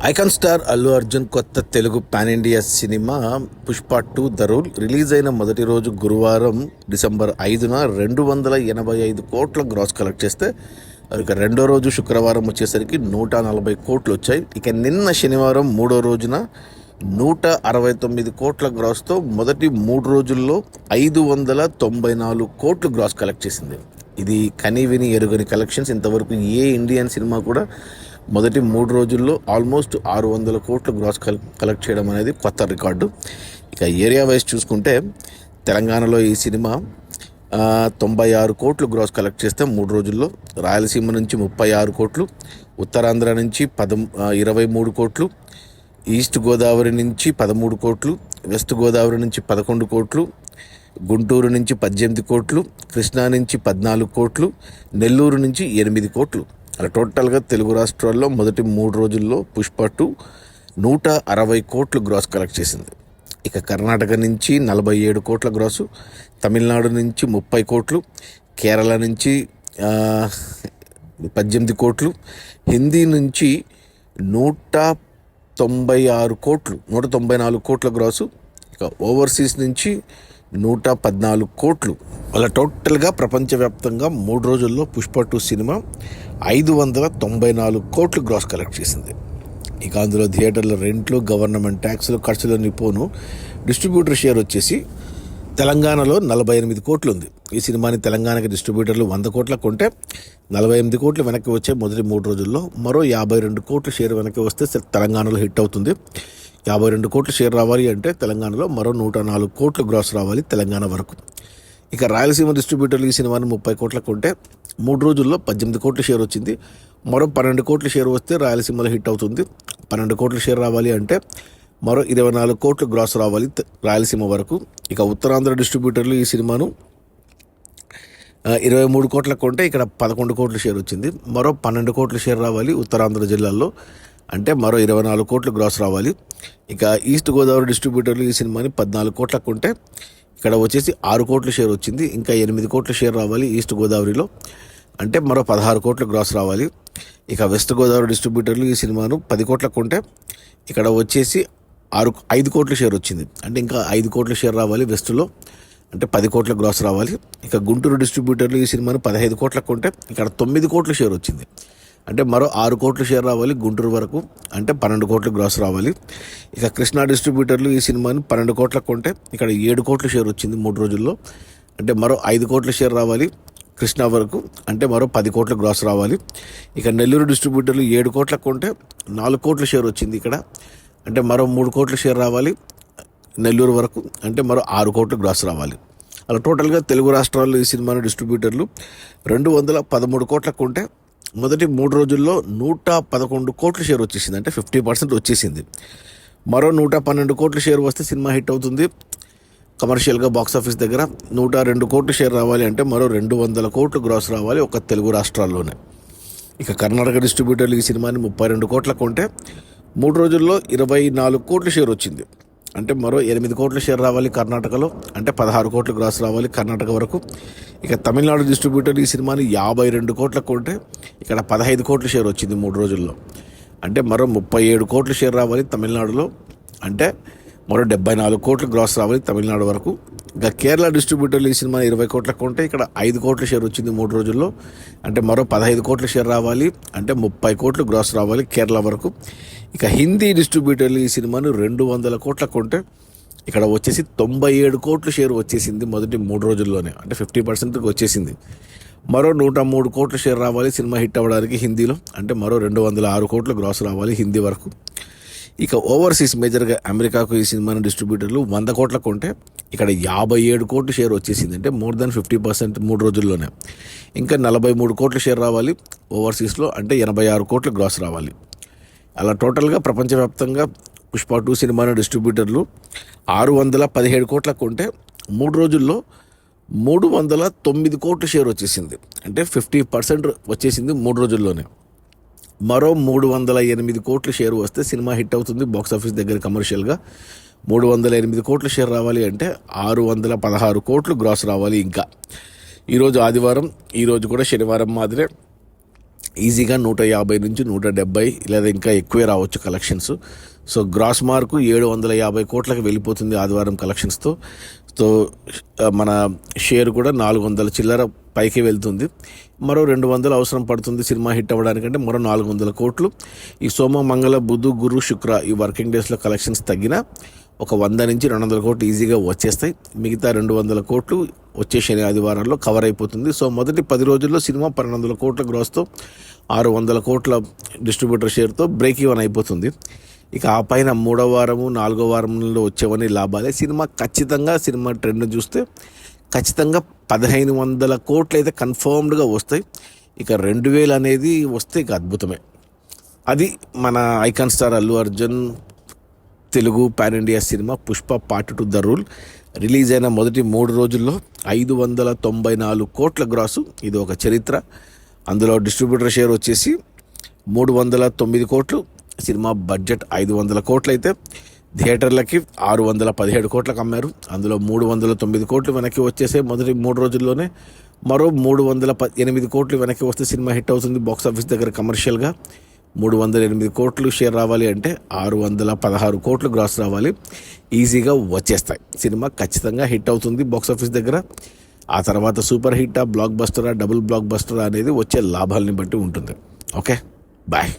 Icon star Allu Arjun కొత్త Telugu pan India cinema Pushpa 2 the rule release అయిన మొదటి రోజు గురువారం డిసెంబర్ 5న 285 కోట్ల గ్రాస్ కలెక్ట్ చేస్తే ఇక రెండో రోజు శుక్రవారం వచ్చేసరికి 140 కోట్లు వచ్చాయి. ఇక నిన్న శనివారం మూడో రోజున 169 కోట్ల గ్రాస్తో మొదటి 3 రోజుల్లో 594 కోట్లు గ్రాస్ కలెక్ట్ చేసింది. ఇది కని విని ఎరుగని కలెక్షన్స్. ఇంతవరకు ఏ ఇండియన్ సినిమా కూడా మొదటి 3 రోజుల్లో ఆల్మోస్ట్ 600 కోట్లు గ్రాస్ కలెక్ట్ చేయడం అనేది కొత్త రికార్డు. ఇక ఏరియా వైజ్ చూసుకుంటే తెలంగాణలో ఈ సినిమా 96 కోట్లు గ్రాస్ కలెక్ట్ చేస్తే 3 రోజుల్లో, రాయలసీమ నుంచి 36 కోట్లు, ఉత్తరాంధ్ర నుంచి 23 కోట్లు, ఈస్ట్ గోదావరి నుంచి 13 కోట్లు, వెస్ట్ గోదావరి నుంచి 11 కోట్లు, గుంటూరు నుంచి 18 కోట్లు, కృష్ణా నుంచి 14 కోట్లు, నెల్లూరు నుంచి 8 కోట్లు. అలా టోటల్గా తెలుగు రాష్ట్రాల్లో మొదటి 3 రోజుల్లో పుష్ప 2 160 కోట్లు గ్రాస్ కలెక్ట్ చేసింది. ఇక కర్ణాటక నుంచి 47 కోట్ల గ్రాసు, తమిళనాడు నుంచి 30 కోట్లు, కేరళ నుంచి 18 కోట్లు, హిందీ నుంచి 196 కోట్లు 194 కోట్ల గ్రాసు, ఇక ఓవర్సీస్ నుంచి 114 కోట్లు. అలా టోటల్గా ప్రపంచవ్యాప్తంగా 3 రోజుల్లో పుష్ప 2 సినిమా 594 కోట్లు గ్రాస్ కలెక్ట్ చేసింది. ఇక అందులో థియేటర్ల రెంట్లు, గవర్నమెంట్ ట్యాక్సులు, ఖర్చులన్నీ పోను డిస్ట్రిబ్యూటర్ షేర్ వచ్చేసి తెలంగాణలో 48 కోట్లు ఉంది. ఈ సినిమాని తెలంగాణకి డిస్ట్రిబ్యూటర్లు 100 కోట్ల కొంటే 48 కోట్లు వెనక్కి వచ్చే మొదటి 3 రోజుల్లో. మరో 52 కోట్లు షేర్ వెనక్కి వస్తే తెలంగాణలో హిట్ అవుతుంది. 52 కోట్లు షేర్ రావాలి అంటే తెలంగాణలో మరో 104 కోట్లు గ్రాస్ రావాలి తెలంగాణ వరకు. ఇక రాయలసీమ డిస్ట్రిబ్యూటర్లు ఈ సినిమాని 30 కోట్ల కొంటే 3 రోజుల్లో 18 కోట్ల షేర్ వచ్చింది. మరో 12 కోట్ల షేర్ వస్తే రాయలసీమలో హిట్ అవుతుంది. 12 కోట్ల షేర్ రావాలి అంటే మరో 24 కోట్లు గ్రాస్ రావాలి రాయలసీమ వరకు. ఇక ఉత్తరాంధ్ర డిస్ట్రిబ్యూటర్లు ఈ సినిమాను 23 కోట్ల కొంటే ఇక్కడ 11 కోట్ల షేర్ వచ్చింది. మరో 12 కోట్ల షేర్ రావాలి ఉత్తరాంధ్ర జిల్లాల్లో, అంటే మరో 24 కోట్లు గ్రాస్ రావాలి. ఇక ఈస్ట్ గోదావరి డిస్ట్రిబ్యూటర్లు ఈ సినిమాని 14 కోట్ల కొంటే ఇక్కడ వచ్చేసి 6 కోట్ల షేర్ వచ్చింది. ఇంకా 8 కోట్ల షేర్ రావాలి ఈస్ట్ గోదావరిలో, అంటే మరో 16 కోట్లు గ్రాస్ రావాలి. ఇక వెస్ట్ గోదావరి డిస్ట్రిబ్యూటర్లు ఈ సినిమాను 10 కోట్ల కొంటే ఇక్కడ వచ్చేసి 5 కోట్ల షేర్ వచ్చింది, అంటే ఇంకా 5 కోట్ల షేర్ రావాలి వెస్ట్లో, అంటే 10 కోట్ల గ్రాస్ రావాలి. ఇక గుంటూరు డిస్ట్రిబ్యూటర్లు ఈ సినిమాను 15 కోట్ల కొంటే ఇక్కడ 9 కోట్ల షేర్ వచ్చింది, అంటే మరో 6 కోట్ల షేర్ రావాలి గుంటూరు వరకు, అంటే 12 కోట్ల గ్రాస్ రావాలి. ఇక కృష్ణా డిస్ట్రిబ్యూటర్లు ఈ సినిమాని 12 కోట్ల కొంటే ఇక్కడ 7 కోట్ల షేర్ వచ్చింది 3 రోజుల్లో, అంటే మరో 5 కోట్ల షేర్ రావాలి కృష్ణా వరకు, అంటే మరో 10 కోట్ల గ్రాస్ రావాలి. ఇక నెల్లూరు డిస్ట్రిబ్యూటర్లు 7 కోట్ల కొంటే 4 కోట్ల షేర్ వచ్చింది ఇక్కడ, అంటే మరో 3 కోట్ల షేర్ రావాలి నెల్లూరు వరకు, అంటే మరో 6 కోట్ల గ్రాస్ రావాలి. అలా టోటల్గా తెలుగు రాష్ట్రాల్లో ఈ సినిమాని డిస్ట్రిబ్యూటర్లు 213 కోట్ల కొంటే మొదటి 3 రోజుల్లో 111 కోట్ల షేర్ వచ్చేసింది, అంటే 50% వచ్చేసింది. మరో 112 కోట్ల షేర్ వస్తే సినిమా హిట్ అవుతుంది. కమర్షియల్గా బాక్సాఫీస్ దగ్గర 102 కోట్ల షేర్ రావాలి అంటే మరో 200 కోట్లు గ్రాస్ రావాలి ఒక తెలుగు రాష్ట్రాల్లోనే. ఇక కర్ణాటక డిస్ట్రిబ్యూటర్లు ఈ సినిమాని 32 కోట్ల కొంటే 3 రోజుల్లో 24 కోట్ల షేర్ వచ్చింది, అంటే మరో 8 కోట్ల షేర్ రావాలి కర్ణాటకలో, అంటే 16 కోట్లు గ్రాస్ రావాలి కర్ణాటక వరకు. ఇక తమిళనాడు డిస్ట్రిబ్యూటర్ ఈ సినిమాని 52 కోట్ల కొంటే ఇక్కడ 15 కోట్ల షేర్ వచ్చింది 3 రోజుల్లో, అంటే మరో 37 కోట్ల షేర్ రావాలి తమిళనాడులో, అంటే మరో 74 కోట్లు గ్రాస్ రావాలి తమిళనాడు వరకు. ఇక కేరళ డిస్ట్రిబ్యూటర్లు ఈ సినిమాని 20 కోట్ల కొంటే ఇక్కడ 5 కోట్ల షేర్ వచ్చింది 3 రోజుల్లో, అంటే మరో 15 కోట్ల షేర్ రావాలి, అంటే 30 కోట్లు గ్రాస్ రావాలి కేరళ వరకు. ఇక హిందీ డిస్ట్రిబ్యూటర్లు ఈ సినిమాను 200 కోట్ల కొంటే ఇక్కడ వచ్చేసి 97 కోట్ల షేర్ వచ్చేసింది మొదటి 3 రోజుల్లోనే, అంటే 50% వచ్చేసింది. మరో 103 కోట్ల షేర్ రావాలి సినిమా హిట్ అవ్వడానికి హిందీలో, అంటే మరో 206 కోట్లు గ్రాస్ రావాలి హిందీ వరకు. ఇక ఓవర్సీస్ మేజర్గా అమెరికాకు ఈ సినిమాను డిస్ట్రిబ్యూటర్లు 100 కోట్ల కొంటే ఇక్కడ 57 కోట్ల షేర్ వచ్చేసింది, అంటే మోర్ దాన్ 50% 3 రోజుల్లోనే. ఇంకా 43 కోట్ల షేర్ రావాలి ఓవర్సీస్లో, అంటే 86 కోట్ల గ్రాస్ రావాలి. అలా టోటల్గా ప్రపంచవ్యాప్తంగా పుష్ప 2 సినిమాను డిస్ట్రిబ్యూటర్లు 617 కోట్ల కొంటే 3 రోజుల్లో 309 కోట్ల షేర్ వచ్చేసింది, అంటే 50% వచ్చేసింది 3 రోజుల్లోనే. మరో 308 కోట్ల షేర్ వస్తే సినిమా హిట్ అవుతుంది బాక్సాఫీస్ దగ్గర కమర్షియల్గా. 308 కోట్ల షేర్ రావాలి అంటే 616 కోట్లు గ్రాస్ రావాలి. ఇంకా ఈరోజు ఆదివారం, ఈరోజు కూడా శనివారం మాదిరే ఈజీగా 150 నుంచి 170 లేదా ఇంకా ఎక్కువే రావచ్చు కలెక్షన్స్. సో గ్రాస్ మార్కు 750 కోట్లకు వెళ్ళిపోతుంది ఆదివారం కలెక్షన్స్తో. సో మన షేర్ కూడా 400 చిల్లర పైకి వెళ్తుంది. మరో 200 అవసరం పడుతుంది సినిమా హిట్ అవ్వడానికంటే, మరో 400 కోట్లు. ఈ సోమ మంగళ బుధ గురు శుక్ర ఈ వర్కింగ్ డేస్లో కలెక్షన్స్ తగ్గినా ఒక 100 నుంచి 200 కోట్లు ఈజీగా వచ్చేస్తాయి. మిగతా 200 కోట్లు వచ్చే శని ఆదివారాల్లో కవర్ అయిపోతుంది. సో మొదటి 10 రోజుల్లో సినిమా 1200 కోట్ల గ్రాస్తో 600 కోట్ల డిస్ట్రిబ్యూటర్ షేర్తో బ్రేక్ ఈవెన్ అయిపోతుంది. ఇక ఆ పైన 3వ వారము 4వ వారంలో వచ్చేవన్నీ లాభాలే. సినిమా ట్రెండ్ చూస్తే ఖచ్చితంగా 1500 కోట్లు అయితే కన్ఫర్మ్డ్గా వస్తాయి. ఇక 2000 అనేది వస్తే ఇక అద్భుతమే. అది మన icon star Allu Arjun Telugu pan India cinema Pushpa part 2 the rule release అయిన మొదటి 3 రోజుల్లో 594 కోట్ల గ్రాసు. ఇది ఒక చరిత్ర. అందులో డిస్ట్రిబ్యూటర్ షేర్ వచ్చేసి 309 కోట్లు. సినిమా బడ్జెట్ 500 కోట్లు అయితే థియేటర్లకి 617 కోట్లకు అమ్మారు. అందులో 309 కోట్లు వెనక్కి వచ్చేసే మొదటి 3 రోజుల్లోనే. మరో 308 కోట్లు వెనక్కి వస్తే సినిమా హిట్ అవుతుంది. బాక్స్ ఆఫీస్ దగ్గర కమర్షియల్గా 308 కోట్లు షేర్ రావాలి అంటే 616 కోట్లు గ్రాస్ రావాలి. ఈజీగా వచ్చేస్తాయి. సినిమా ఖచ్చితంగా హిట్ అవుతుంది బాక్స్ ఆఫీస్ దగ్గర. ఆ తర్వాత సూపర్ హిట్టా, బ్లాక్ బస్టరా, డబుల్ బ్లాక్ బస్టరా అనేది వచ్చే లాభాలని బట్టి ఉంటుంది. Okay, bye.